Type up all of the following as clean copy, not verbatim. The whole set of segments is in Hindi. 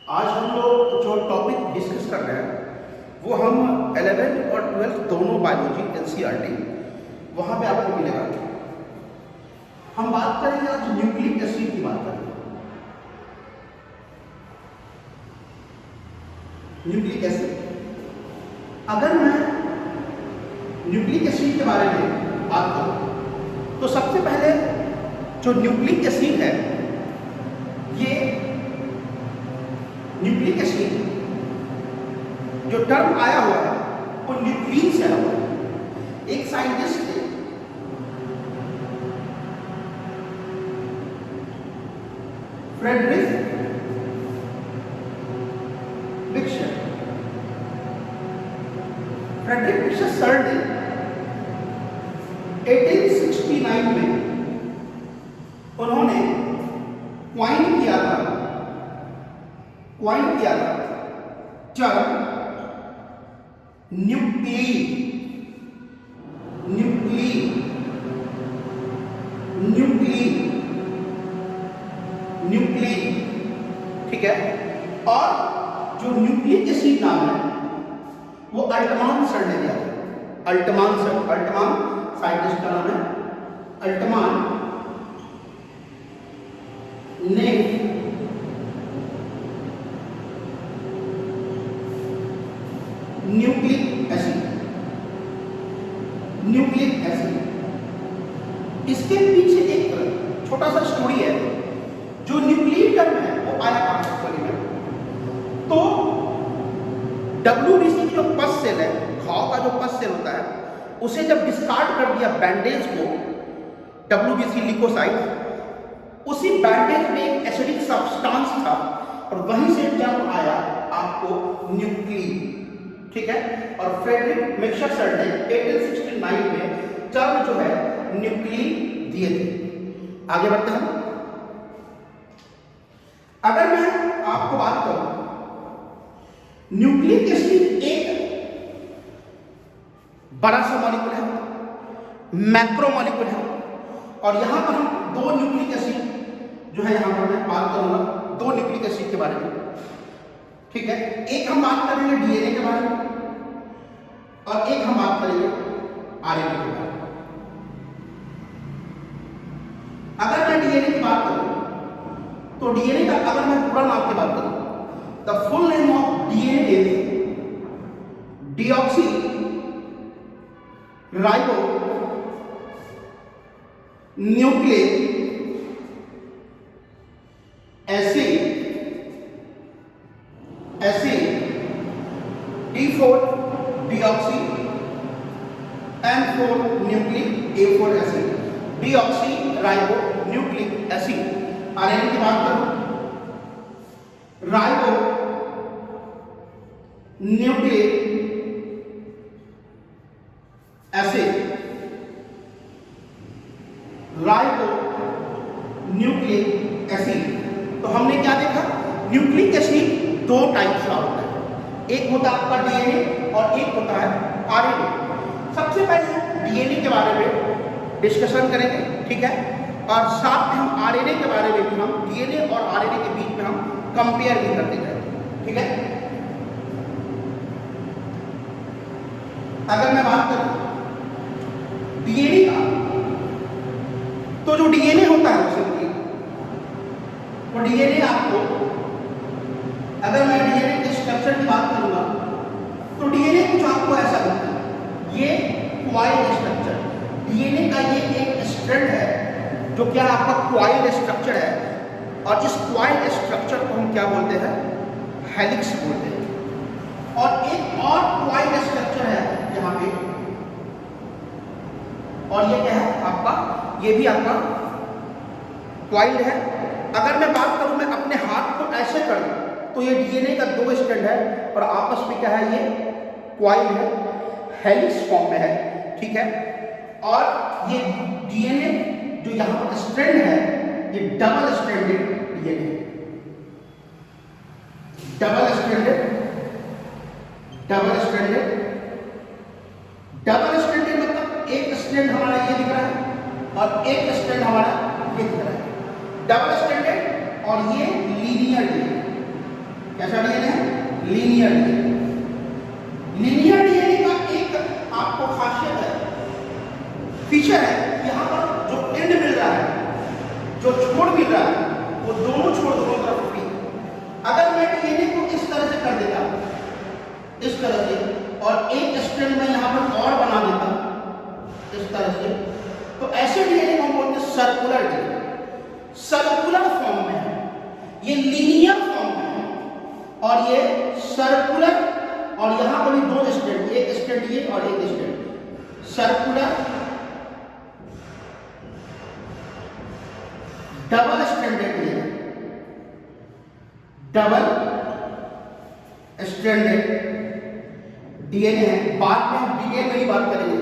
आज हम लोग जो टॉपिक डिस्कस कर रहे हैं वो हम 11th और 12th दोनों बायोलॉजी एनसीईआरटी वहाँ पे आपको मिलेगा। हम बात करेंगे आज न्यूक्लिक एसिड की बात करेंगे। न्यूक्लिक एसिड, अगर मैं न्यूक्लिक एसिड के बारे में बात करूँ तो सबसे पहले जो न्यूक्लिक एसिड है, ये न्यूक्लिक एसिड जो टर्म आया हुआ है वो न्यूक्लिन से आया हुआ है। एक साइंटिस्ट थे फ्रेडरिक विक्शन। फ्रेडरिक विक्शन सर ने 1869 में उन्होंने क्वाइन किया था टर्म न्यूक्ली, ठीक है। और जो न्यूक्लिक एसिड नाम है वो अल्टमान सर ने दिया था। अल्टमान साइंटिस्ट का नाम है। अल्टमान ने न्यूक्लिक एसिड, इसके पीछे एक छोटा सा स्टोरी है। जो न्यूक्लिक टर्म है वो आया एक्चुअली में, तो WBC की जो पस सेल है, घाव का जो पस सेल होता है, उसे जब डिस्कार्ड कर दिया बैंडेज को, WBC लिकोसाइट, उसी बैंडेज में एक एसिडिक सब्सटेंस था और वहीं से टर्म आया आपको न्यूक्ली, ठीक है। और फ्रेडरिक मिक्सर सर ने 1869 में टर्म जो है न्यूक्ली दिए थे। आगे बढ़ते हैं। अगर मैं आपको बात करूं, न्यूक्लिक एसिड एक बड़ा सा मॉलिक्यूल है, मैक्रो मॉलिक्यूल है, और यहां पर हम दो न्यूक्लिक एसिड जो है यहां पर मैं बात करूंगा, दो न्यूक्लिक एसिड के बारे में, ठीक है। एक हम बात करेंगे डीएनए के बारे में और एक हम बात करेंगे आरएनए के बारे में। अगर मैं डीएनए की बात करूं तो डीएनए का अगर मैं पूरा नाम की बात करूं, the full name of DNA is deoxy ribo nucleic acid D4 deoxy N4 nucleic A4 acid, deoxy ribo nucleic acid. RNA की बात करूं, ribo nucleic acid, ribo nucleic acid. तो हमने क्या देखा, न्यूक्लिक एसिड दो टाइप्स का होता है, एक होता है आपका डीएनए और एक होता है आरएनए। सबसे पहले डीएनए के बारे में डिस्कशन करेंगे, ठीक है, और साथ में हम आरएनए के बारे में भी, हम डीएनए और आरएनए के बीच में हम कंपेयर भी करते जाएंगे, ठीक है। अगर मैं बात करूं डीएनए का, तो जो डीएनए होता है सिंपली वो डीएनए आपको, अगर मैं डीएनए के स्ट्रक्चर की बात करूंगा तो डीएनए कुछ आपको ऐसा दिखता है, ये क्वाइल स्ट्रक्चर। डीएनए का ये एक स्ट्रैंड है जो क्या आपका क्वाइल स्ट्रक्चर है, और इस क्वाइल स्ट्रक्चर को हम क्या बोलते हैं, हेलिक्स बोलते हैं। और एक और क्वाइल स्ट्रक्चर है यहाँ पे, और ये क्या है आपका, ये भी आपका क्वाइल है। अगर मैं बात करूं, मैं अपने हाथ को ऐसे कर दूं तो ये डीएनए का दो स्ट्रैंड है और आपस में क्या है, ये क्वाइल है, हेलिक्स फॉर्म में है, ठीक है। और ये डीएनए जो यहाँ पर स्ट्रैंड है, ये double stranded DNA, double stranded मतलब एक स्ट्रैंड हमारा ये दिख रहा है और एक स्ट्रैंड हमारा ये दिख रहा है। डबल स्टैंडर्ड और ये लीनियर डीएनए, कैसा डीएनए है? Linear DNA. लीनियर डीएनए का एक आपको खासियत है, फीचर है, यहां पर जो एंड मिल रहा है, जो छोर मिल रहा है, वो दोनों छोर दोनों तरफ फ्री। अगर मैं डीएनए को इस तरह से कर देता, इस तरह से, और एक स्ट्रैंड में यहां पर और बना देता इस तरह से, तो ऐसे डीएनए को हम बोलते हैं सर्कुलर डीएनए। सर्कुलर फॉर्म में है, ये लीनियर फॉर्म में है, और ये सर्कुलर, और यहां पर भी दो स्ट्रैंड, एक स्ट्रैंड ये और एक strand, circular double stranded DNA, double stranded DNA है। बाद में हम डिटेल में ही बात करेंगे।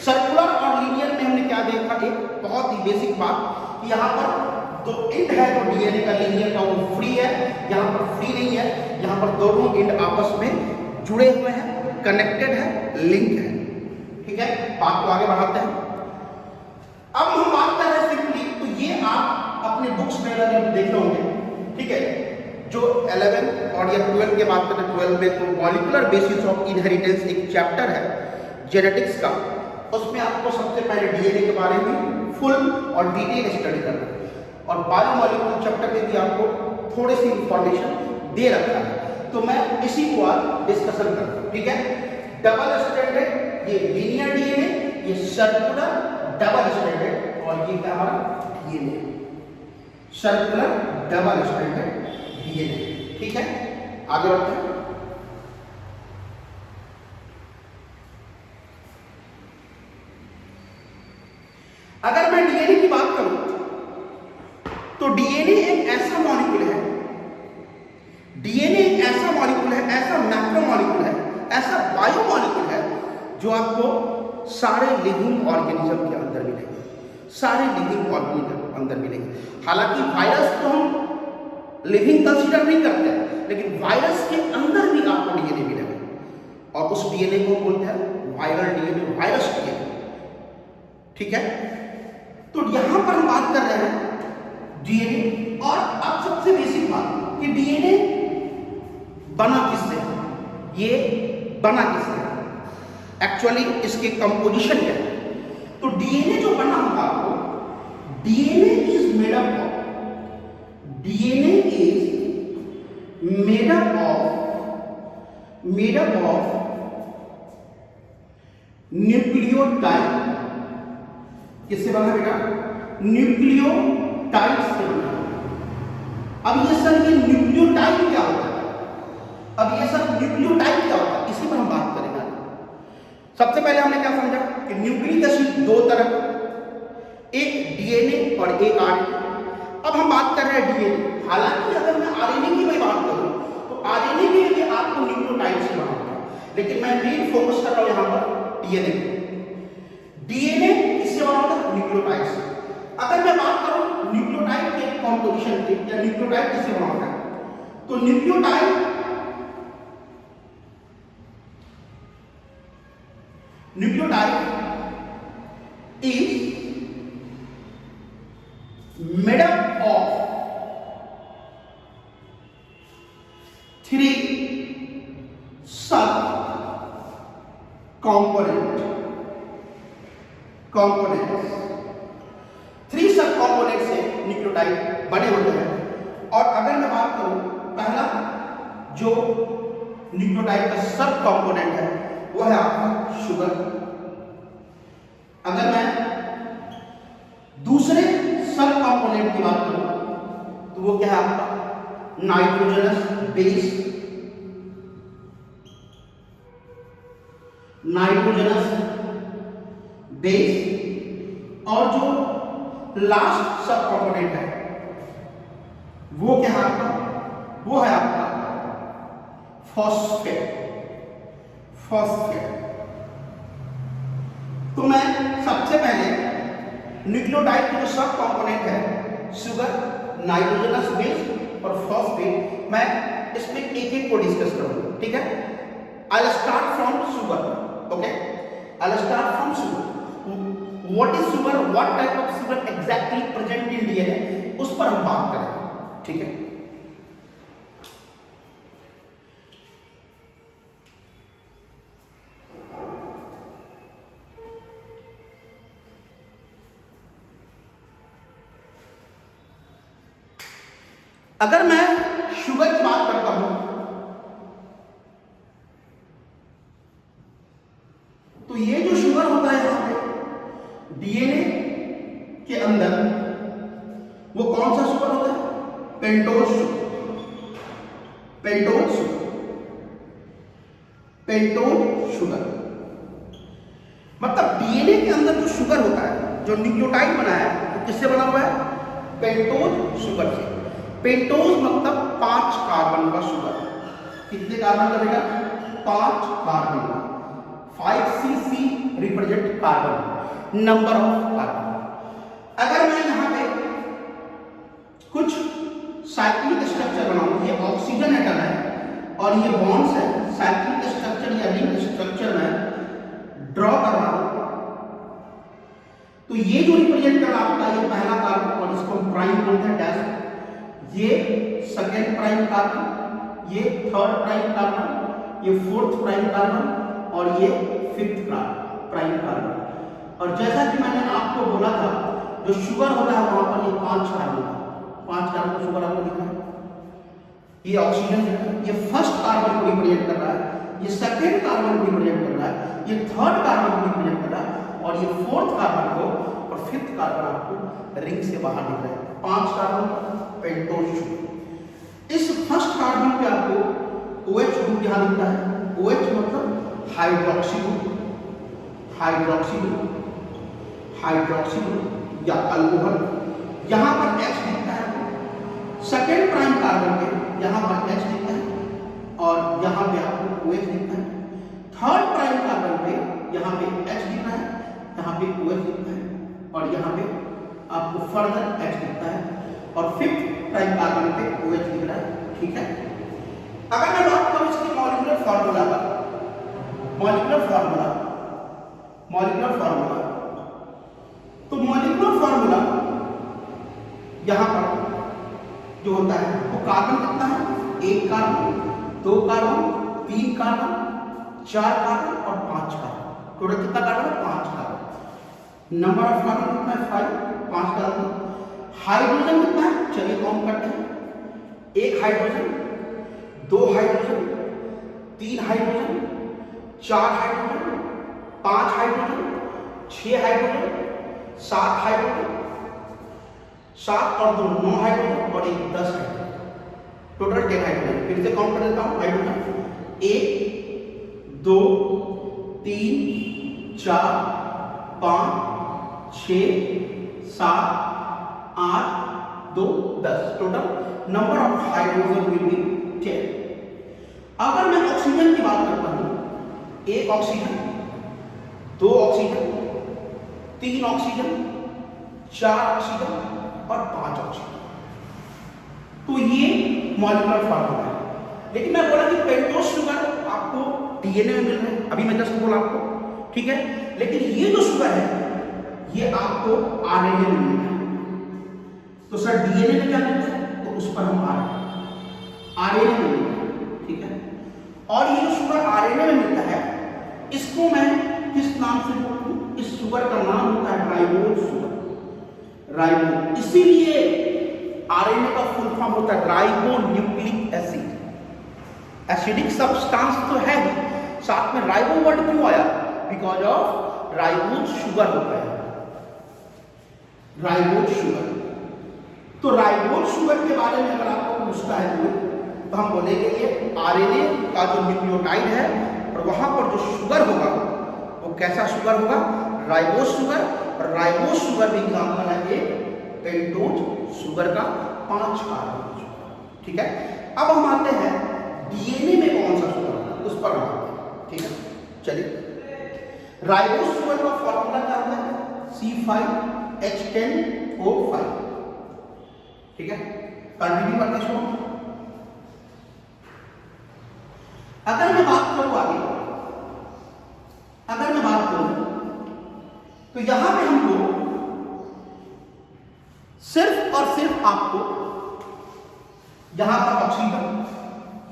सर्कुलर और लीनियर में हमने क्या देखा, एक बहुत ही बेसिक बात कि यहां पर जो एंड है तो डीएनए का लीनियर का वो फ्री है, यहां पर फ्री नहीं है, यहां पर दोनों एंड आपस में जुड़े हुए हैं, कनेक्टेड है, लिंक है। ठीक है, बात को आगे बढ़ाते हैं। अब हम बात कर रहे हैं सिंपली, तो ये आप अपने बुक्स में अगर देख होंगे, ठीक है, जो 11 और या 12 के बात करें, 12 में तो मॉलिक्यूलर बेसिस ऑफ इनहेरिटेंस एक चैप्टर है जेनेटिक्स का, उसमें आपको सबसे पहले डीएनए के बारे में फुल और डिटेल स्टडी करना है, और बायोमॉलिक्यूलर चैप्टर में भी आपको थोड़ी सी इंफॉर्मेशन दे रखा है, तो मैं इसी को आज डिस्कशन करता हूं। ठीक है, डबल स्ट्रैंडेड ये लीनियर डीएनए, ये सर्कुलर डबल स्ट्रैंडेड, और ये क्या हमारा DNA circular double stranded DNA. ठीक है, आगे बढ़ते हैं। अगर मैं डीएनए की बात करूं तो डीएनए एक ऐसा मॉलिक्यूल है, डीएनए एक ऐसा मॉलिक्यूल है, ऐसा मैक्रो मॉलिक्यूल है, ऐसा बायो मॉलिक्यूल है जो आपको सारे लिविंग ऑर्गेनिज्म के अंदर मिलेंगे, सारे लिविंग ऑर्गेनिज्म अंदर मिलेंगे। हालांकि वायरस तो हम लिविंग कंसीडर नहीं करते, लेकिन वायरस के अंदर भी आपको डीएनए मिलेगा, और उस डीएनए को बोलते हैं वायरल डीएनए, वायरस डीएनए। ठीक है, तो यहां पर हम बात कर रहे हैं डीएनए, और अब सबसे बेसिक बात कि डीएनए बना किससे है, ये बना किससे है, एक्चुअली इसके कंपोजिशन क्या है। तो डीएनए जो बना होगा आपको, DNA is made up of, DNA is made up of nucleotide. किससे बना बेटा? न्यूक्लियोटाइड से बना। अब ये सर ये न्यूक्लियोटाइड क्या होता है, अब ये सर न्यूक्लियोटाइड क्या होता है, इसी पर हम बात करेंगे। सबसे पहले हमने क्या समझा कि न्यूक्लिक एसिड दो तरह, एक डीएनए और एक आरएनए। अब हम बात कर रहे हैं डीएनए, हालांकि अगर मैं आरएनए की मैं बात करूं तो आरएनए के लिए आपको न्यूक्लियोटाइड से बना होगा, लेकिन मैं मेन फोकस कर रहा हूं यहां पर डीएनए। डीएनए किससे बना होता है? न्यूक्लियोटाइड से। अगर मैं बात करूं न्यूक्लियोटाइड के कंपोजिशन की, या न्यूक्लियोटाइड किससे बना होता है, तो nucleotide is made up of 3 sub components। 3 सब कंपोनेंट से न्यूक्लियोटाइड बने होते हैं। और अगर मैं बात करूं, पहला जो न्यूक्लियोटाइड का सब कंपोनेंट है वो है आपका शुगर। अगर मैं दूसरे सब कंपोनेंट की बात करूं तो वो क्या है आपका नाइट्रोजनस बेस, और जो लास्ट सब कंपोनेंट है वो क्या है आपका, वो है आपका फॉस्फेट। तो मैं सबसे पहले न्यूक्लियोटाइड के जो सब कंपोनेंट है शुगर, नाइट्रोजनस बेस और फॉस्फेट, मैं इसमें एक एक को डिस्कस करूंगा। ठीक है, I will start from sugar. Okay, I will start from sugar. What is sugar, what type of sugar exactly present in DNA, उस पर हम बात करेंगे। ठीक है, अगर मैं शुगर की बात करता हूं तो ये जो शुगर होता है यहां पे डीएनए के अंदर वो कौन सा शुगर होता है? Pentose sugar. Pentose sugar, pentose sugar मतलब डीएनए के अंदर जो शुगर होता है, जो न्यूक्लियोटाइड बना है, वो किससे बना हुआ है? पेंटोज शुगर से। पेंटोज मतलब 5 कार्बन का शुगर। कितने कार्बन का बेटा? 5 कार्बन का। 5cc represent carbon, number of carbon. अगर मैं यहां पे कुछ साइक्लिक स्ट्रक्चर बनाऊं, ये ऑक्सीजन एटम है और ये बॉन्ड्स है, साइक्लिक स्ट्रक्चर या रिंग स्ट्रक्चर में ड्रॉ कर रहा हूं, तो ये जो रिप्रेजेंट कर रहा है आपका ये पहला कार्बन और इसको हम प्राइम बोलते हैं, डैश। ये सेकेंड प्राइम कार्बन, ये थर्ड प्राइम कार्बन, ये फोर्थ प्राइम कार्बन और ये फिफ्थ प्राइम कार्बन। और जैसा कि मैंने आपको बोला था, जो शुगर होता है वहां पर ये 5 कार्बन का शुगर आपको दिख रहा है। ये ऑक्सीजन है, ये फर्स्ट कार्बन को रिप्रेजेंट कर रहा है, ये सेकेंड कार्बन को रिप्रेजेंट कर रहा है, ये थर्ड कार्बन को रिप्रेजेंट कर रहा है और ये फोर्थ कार्बन को और फिफ्थ कार्बन आपको रिंग से बाहर दिख रहा है। 5 कार्बन पेंटोज शुगर। इस फर्स्ट कार्बन पे आपको OH ग्रुप यहां दिखता है। OH मतलब hydroxy group, hydroxy group, hydroxy group या अल्कोहल। यहां पर H दिखता है, सेकेंड प्राइम कार्बन पे यहां पर H दिखता है और यहां पे आपको OH दिखता है। थर्ड प्राइम कार्बन पे यहां पे H दिख रहा है, यहां पे OH दिखता है और यहां पे आपको फर्दर H दिखता है और फिफ्थ प्राइम कार्बन पे OH दिख रहा है। ठीक है, अगर मैं बात करूं इसकी मॉलिक्यूलर फार्मूला का, मॉलिक्यूलर फार्मूला, मॉलिक्यूलर फार्मूला, तो मॉलिक्यूलर फार्मूला यहां पर जो होता है वो कार्बन कितना है? 1 कार्बन, 2 कार्बन, 3 कार्बन, 4 कार्बन और 5 कार्बन। टोटल कितना कार्बन है? 5 कार्बन। नंबर ऑफ कार्बन कितना है? 5, 5 कार्बन। हाइड्रोजन कितना है? चलिए काउंट करते हैं। 1 hydrogen, 2 hydrogen, 3 hydrogen, 4 hydrogen, 5 hydrogen, 6 hydrogen, 7 hydrogen, 7 और 2 9 हाइड्रोजन और 1 10 हाइड्रोजन, टोटल 10 हाइड्रोजन। फिर से काउंट कर देता हूं hydrogen. 1 2 3 4 5 6 7 8 2 10, total number of hydrogen will be 10। अगर मैं ऑक्सीजन की बात करता हूं, 1 ऑक्सीजन, 2 ऑक्सीजन, 3 ऑक्सीजन, 4 ऑक्सीजन और 5 ऑक्सीजन, तो ये मॉलिक्यूलर फार्मूला है। लेकिन मैं बोला कि पेंटोज शुगर आपको डीएनए में मिल रहा है, अभी मैं जस्ट बोला आपको, ठीक है। लेकिन ये जो शुगर है ये आपको आरएनए में मिल रहा है। तो सर डीएनए में क्या मिलता है? तो उस पर हम आरएनए में मिलता है, ठीक है। और ये जो शुगर आरएनए में मिलता है, इसको मैं किस नाम से बोलूं? इस शुगर का नाम होता है राइबोज शुगर, राइबोज। इसीलिए आरएनए का फुल फॉर्म होता है ribo nucleic acid. Acidic substance तो है ही, साथ में राइबो वर्ड क्यों आया? बिकॉज ऑफ राइबोज शुगर होता है, राइबोज शुगर। तो राइबोज शुगर के बारे में अगर आपको पूछता है तो हम बोलेंगे ये आरएनए का जो न्यूक्लियोटाइड है और वहां पर जो शुगर होगा वो कैसा शुगर होगा? Ribose sugar. और राइबोज शुगर भी एग्जाम्पल है एक पेंटोज शुगर का 5 कार्बन, ठीक है। अब हम आते हैं डीएनए में कौन सा शुगर होगा, उस पर हम आते हैं, ठीक है। चलिए, राइबोज शुगर का फॉर्मूला क्या होता है? C5H10O5, ठीक है। कंटिन्यू करते हैं। अगर मैं बात करूं आगे, अगर मैं बात करूं तो यहां पे हमको सिर्फ और सिर्फ आपको यहां पर ऑक्सीजन,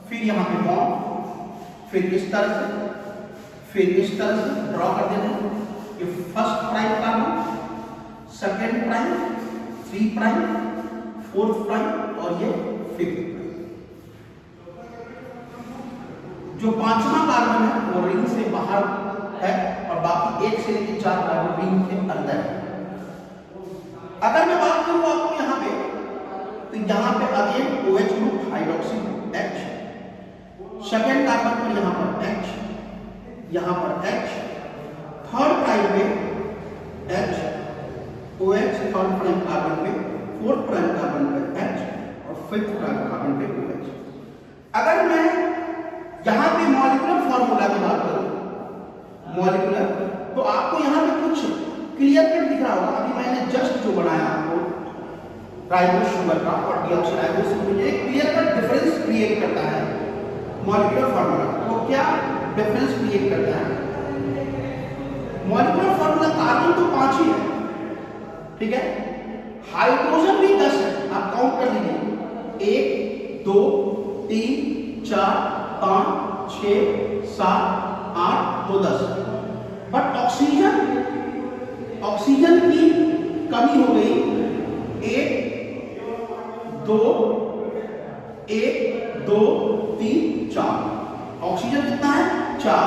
फिर यहां पे बॉन्ड, फिर इस तरह से, फिर इस तरह से ड्रॉ कर देते हैं। ये first prime carbon, second prime, 3 prime, 4th prime और ये फिफ्थ प्राइम। जो पांचवा कार्बन है वो रिंग से बाहर है और बाकी 1 से लेकर 4 कार्बन रिंग के अंदर है। अगर मैं बात करूं आपको यहां पे, तो यहां पे again OH group hydroxy H, second carbon पर यहां पर H, यहां पर H, थर्ड प्राइम पे H, OH third prime carbon पे, फोर्थ प्राइम कार्बन पे H और फिफ्थ प्राइम कार्बन पे OH। अगर मैं यहां पे मॉलिक्यूलर फॉर्मूला की बात करूं, मॉलिक्यूलर, तो आपको यहां पे कुछ क्लियर कट दिख रहा होगा। अभी मैंने जस्ट जो बनाया आपको राइबोस शुगर का और डीऑक्सीराइबोस में एक क्लियर कट डिफरेंस क्रिएट करता है मॉलिक्यूलर फॉर्मूला। तो क्या डिफरेंस क्रिएट करता है मॉलिक्यूलर फॉर्मूला? कार्बन तो 5 ही है, ठीक है, हाइड्रोजन भी 10 है, आप काउंट कर लीजिए, 1 2 3 4 5 6 7 8 2 10। बट ऑक्सीजन की कमी हो गई, 1 2 3 4। ऑक्सीजन कितना है? 4।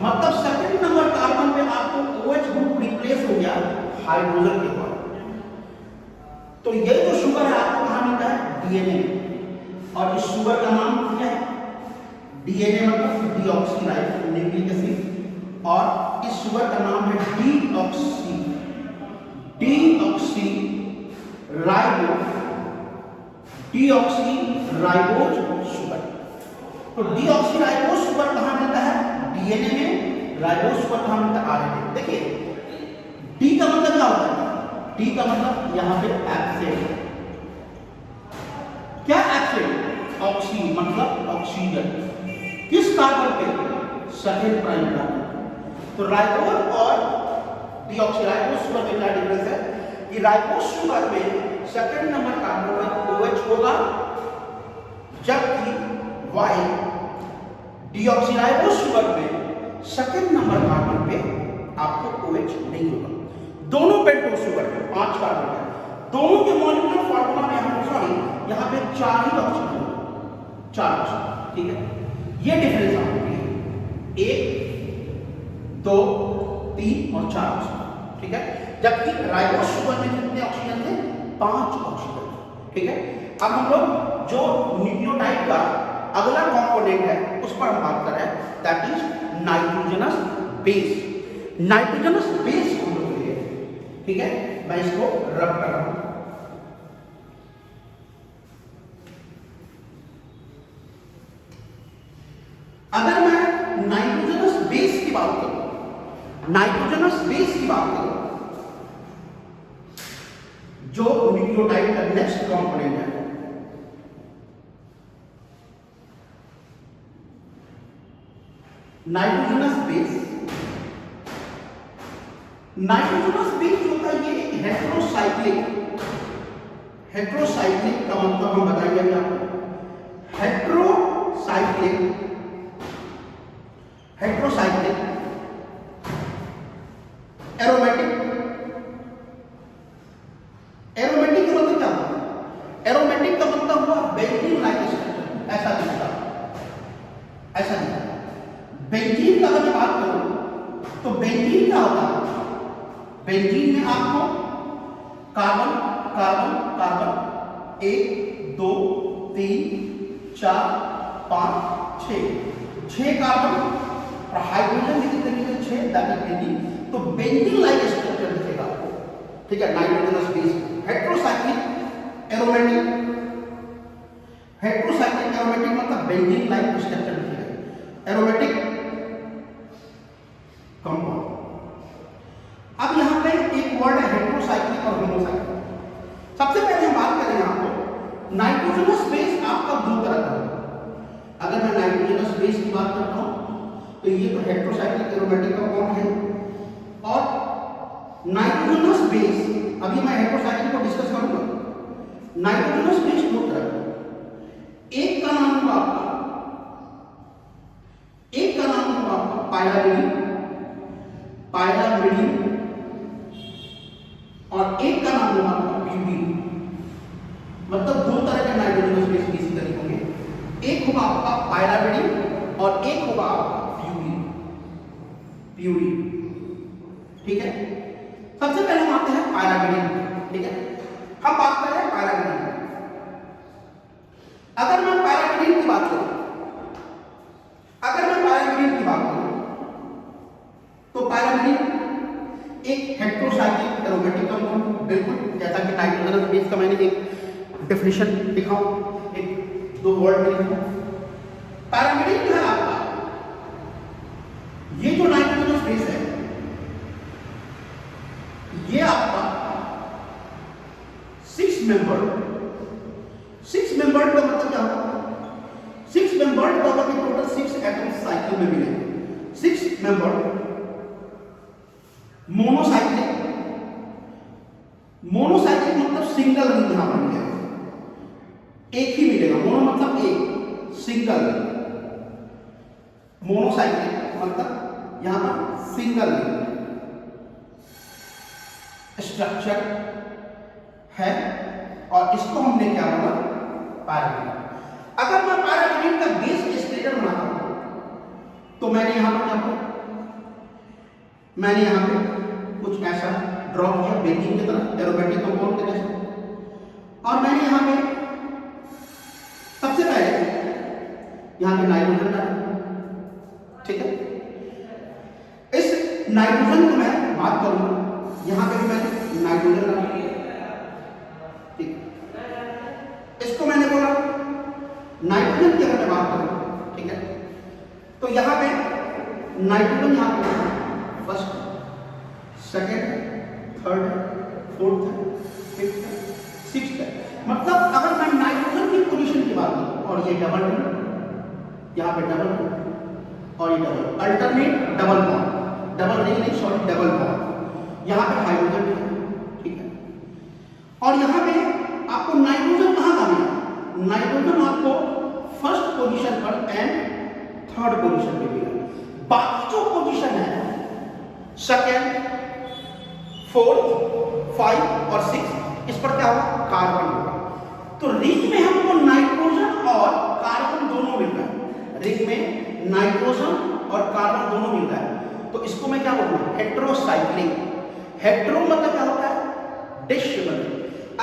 मतलब सेकंड नंबर कार्बन पे आपको OH ग्रुप रिप्लेस हो गया हाइड्रोजन के द्वारा। तो ये जो शुगर है आपको कहां मिलता है? DNA। और इस शुगर का नाम क्या है? DNA मतलब डीऑक्सीराइबो न्यूक्लिक एसिड, और इस शुगर का नाम है डीऑक्सीराइबोज शुगर। तो डीऑक्सीराइबोज शुगर कहां मिलता है? DNA में। राइबोज शुगर कहां मिलता है? RNA। देखिए डी का मतलब क्या होता है? डी का मतलब यहां पे एब्सेंट। क्या एब्सेंट? ऑक्सी मतलब ऑक्सीजन। किस कार्बन पे? Second prime carbon. तो राइबोज और डीऑक्सीराइबोज शुगर में क्या डिफरेंस है कि राइबोज शुगर में सेकेंड नंबर कार्बन पर OH होगा, जबकि वाई डीऑक्सीराइबोज शुगर में सेकेंड नंबर कार्बन पे आपको OH नहीं होगा। दोनों पेंटोज शुगर में 5 कार्बन है, दोनों के मॉलिक्यूलर फार्मूला में यहाँ पे 4 ही ऑक्सीजन, 4 ऑक्सीजन, ठीक है। ये डिफरेंस आपको है 1 2 3 और 4 ऑक्सीजन, ठीक है। जबकि राइबोज शुगर में कितने ऑक्सीजन थे? 5 ऑक्सीजन, ठीक है। अब हम लोग जो न्यूक्लियोटाइड का अगला कंपोनेंट है उस पर हम बात कर रहे हैं, that is nitrogenous base. Nitrogenous base हम लोग के लिए, ठीक है, मैं इसको रब कर रहा हूं। अगर मैं नाइट्रोजनस बेस की बात करूं, नाइट्रोजनस बेस की बात करूं, जो न्यूक्लियोटाइड का नेक्स्ट कंपोनेंट है, नाइट्रोजनस बेस। नाइट्रोजनस बेस जो होता है ये हेट्रोसाइक्लिक, हेट्रोसाइक्लिक का मतलब हम बताएंगे आपको। Heterocyclic, heterocyclic aromatic. एरोमेटिक का मतलब क्या होता है? एरोमेटिक का मतलब हुआ बेंजीन लाइक स्ट्रक्चर, ऐसा दिखता, ऐसा दिखता। बेंजीन का अगर मैं बात करूं तो बेंजीन क्या होता है? बेंजीन में आपको कार्बन कार्बन कार्बन 1 2 3 4 5 6 कार्बन और हाइड्रोजन कितने निकले? 6, दैट इज बेंजीन। तो बेंजीन लाइक स्ट्रक्चर दिखेगा आपको, ठीक है, nitrogenous base. Heterocyclic aromatic, heterocyclic aromatic मतलब बेंजीन लाइक स्ट्रक्चर दिखेगा, एरोमेटिक कंपाउंड। अब यहां पे एक वर्ड है हेट्रोसाइक्लिक और होमोसाइक्लिक। सबसे पहले हम बात करें आपको नाइट्रोजनस बेस आपका 2 तरह का है। अगर मैं नाइट्रोजनस बेस की बात करता हूं तो ये तो हेट्रोसाइक्लिक एरोमेटिक कंपाउंड है, और नाइट्रोजनस बेस, अभी मैं हेट्रोसाइक्लिक को डिस्कस करूंगा। नाइट्रोजनस बेस 2 तरह का, एक का नाम होगा आपका, एक का नाम होगा आपका पायरामिडिन, पायरामिडिन, और एक का नाम होगा आपका ब्यूटीन। मतलब 2 तरह के नाइट्रोजनस बेस होगा आपका पायरामिडिन और एक होगा आपका प्यूरिन। प्यूरिन, ठीक है। सबसे पहले हम आते हैं पायरामिडिन, ठीक है। हम बात कर रहे हैं पायरामिडिन। अगर मैं पायरामिडिन की बात करूं, तो पायरामिडिन एक हेटेरोसाइक्लिक एरोमेटिक कंपाउंड, बिल्कुल जैसा कि नाइट्रोजनस बेस का मैंने एक डेफिनेशन दिखाऊं, एक 2 वर्ड में लिखा। पायरामिडिन क्या है आपका, ये जो नाइट्रोजनस बेस है ये आपका 6 मेंबर्ड का मतलब क्या होगा, 6 मेंबर्ड का मतलब टोटल 6 एटम साइकिल में मिलेंगे। 6 मेंबर्ड मोनोसाइक्लिक मतलब सिंगल रिंग यहां पर मिलेगा, एक ही मिलेगा। मोनो मतलब एक, सिंगल। मोनोसाइक्लिक मतलब यहां पर सिंगल स्ट्रक्चर है और इसको हमने क्या बोला, पायरामिड। अगर मैं पायरामिड का बेस स्ट्रक्चर बनाता हूं तो मैंने यहां पर क्या बोला, मैंने यहां पे कुछ ऐसा ड्रॉ किया बेकिंग की तरह, एरोमेटिक कंपाउंड के जैसे। और मैंने यहां पे सबसे पहले यहां पे नाइट्रोजन डाला, ठीक है। इस नाइट्रोजन को मैं बात करूंगा, यहां पे भी मैंने नाइट्रोजन डाला, ठीक। इसको मैंने बोला नाइट्रोजन की अगर मैं बात करूं, ठीक है, तो यहां पे नाइट्रोजन यहां पे first, second, third, fourth, fifth, sixth. मतलब अगर मैं नाइट्रोजन की पोजीशन की बात करूं, और ये डबल रिंग, यहां पे डबल रिंग और ये double alternate double bond, double ring नहीं सॉरी डबल बॉन्ड, यहां पे हाइड्रोजन है, ठीक है। और यहां पे आपको नाइट्रोजन कहां का मिला, नाइट्रोजन आपको फर्स्ट पोजीशन पर एंड थर्ड पोजीशन पे मिला। बाकी जो पोजीशन है सेकेंड, फोर्थ, 5 और 6, इस पर क्या होगा, कार्बन होगा। तो रिंग में हमको नाइट्रोजन और कार्बन दोनों मिल रहा है, रिंग में नाइट्रोजन और कार्बन दोनों मिल रहा है। तो इसको मैं क्या बोलूंगा, हेटेरोसाइक्लिक। हेटेरो मतलब क्या होता है, डिस्टिबल।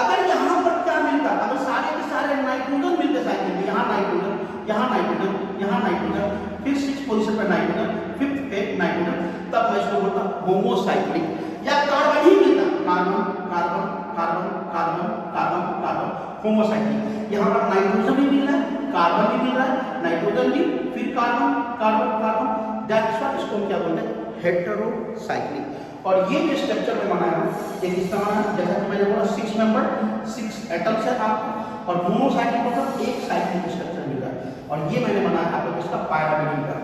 अगर यहां पर क्या मिलता, अगर सारे के सारे नाइट्रोजन मिलते साइकिल में, यहां नाइट्रोजन, यहां नाइट्रोजन, यहां नाइट्रोजन, फिर 6 पोजीशन पर नाइट्रोजन, 5th पे नाइट्रोजन, तब मैं इसको बोलता होमोसाइक्लिक। या कार्बन ही मिलता, carbon carbon carbon carbon carbon carbon, homocyclic. यहां पर नाइट्रोजन भी मिल रहा है, कार्बन भी मिल रहा है, नाइट्रोजन भी, फिर carbon carbon carbon, that's why इसको हम क्या बोलते हैं, हेटेरोसाइक्लिक। और ये जो स्ट्रक्चर में बनाया ये किसका बना है, जैसा कि मैंने बोला 6 मेंबर 6 एटम्स है आपको, और मोनोसाइक्लिक मतलब एक साइक्लिक स्ट्रक्चर मिल रहा है। और ये मैंने बनाया आपको इसका पायरामिडिन का।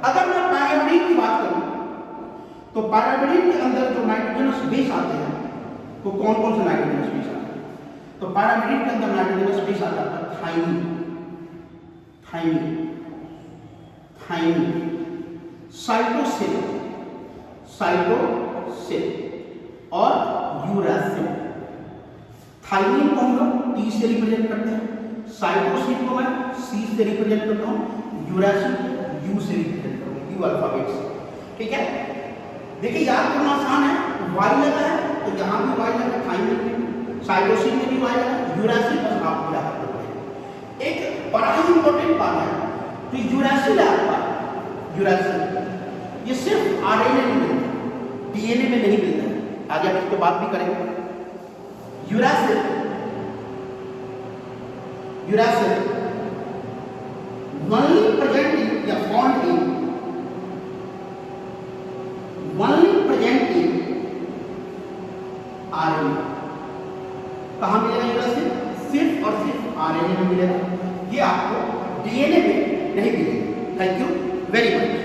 अगर मैं पायरामिडिन की बात करूं तो पायरामिडिन के अंदर जो नाइट्रोजनस बेस आते हैं वो कौन कौन से नाइट्रोजनस बेस आते हैं, तो पायरामिडिन के अंदर नाइट्रोजनस बेस आता है thymine, thymine, thymine, cytosine, cytosine और यूरासिल। थाइमिन को हम लोग टी से रिप्रेजेंट करते हैं, साइटोसिन को मैं सी से रिप्रेजेंट करता हूं, यूरासिल यू से रिप्रेजेंट करता हूं, यू अल्फाबेट से, ठीक है। देखिए याद करना आसान है, वाई लगा है तो यहां भी वाई लगा, थाइमिन में, साइटोसिन में भी वाई लगा, यूरासिल बस आप याद रखते हैं। एक बड़ा ही इंपॉर्टेंट बात है, तो यूरासिल है आपका, यूरासिल ये सिर्फ आरएनए में मिलता है, डीएनए में नहीं मिलता है। आगे हम इसको बात भी करेंगे। Uracil, uracil only present in या found in, only present in RNA। कहां मिलेगा यूरासिल, सिर्फ और सिर्फ आरएनए में मिलेगा, ये आपको डीएनए में नहीं मिलेगा। Thank you very much.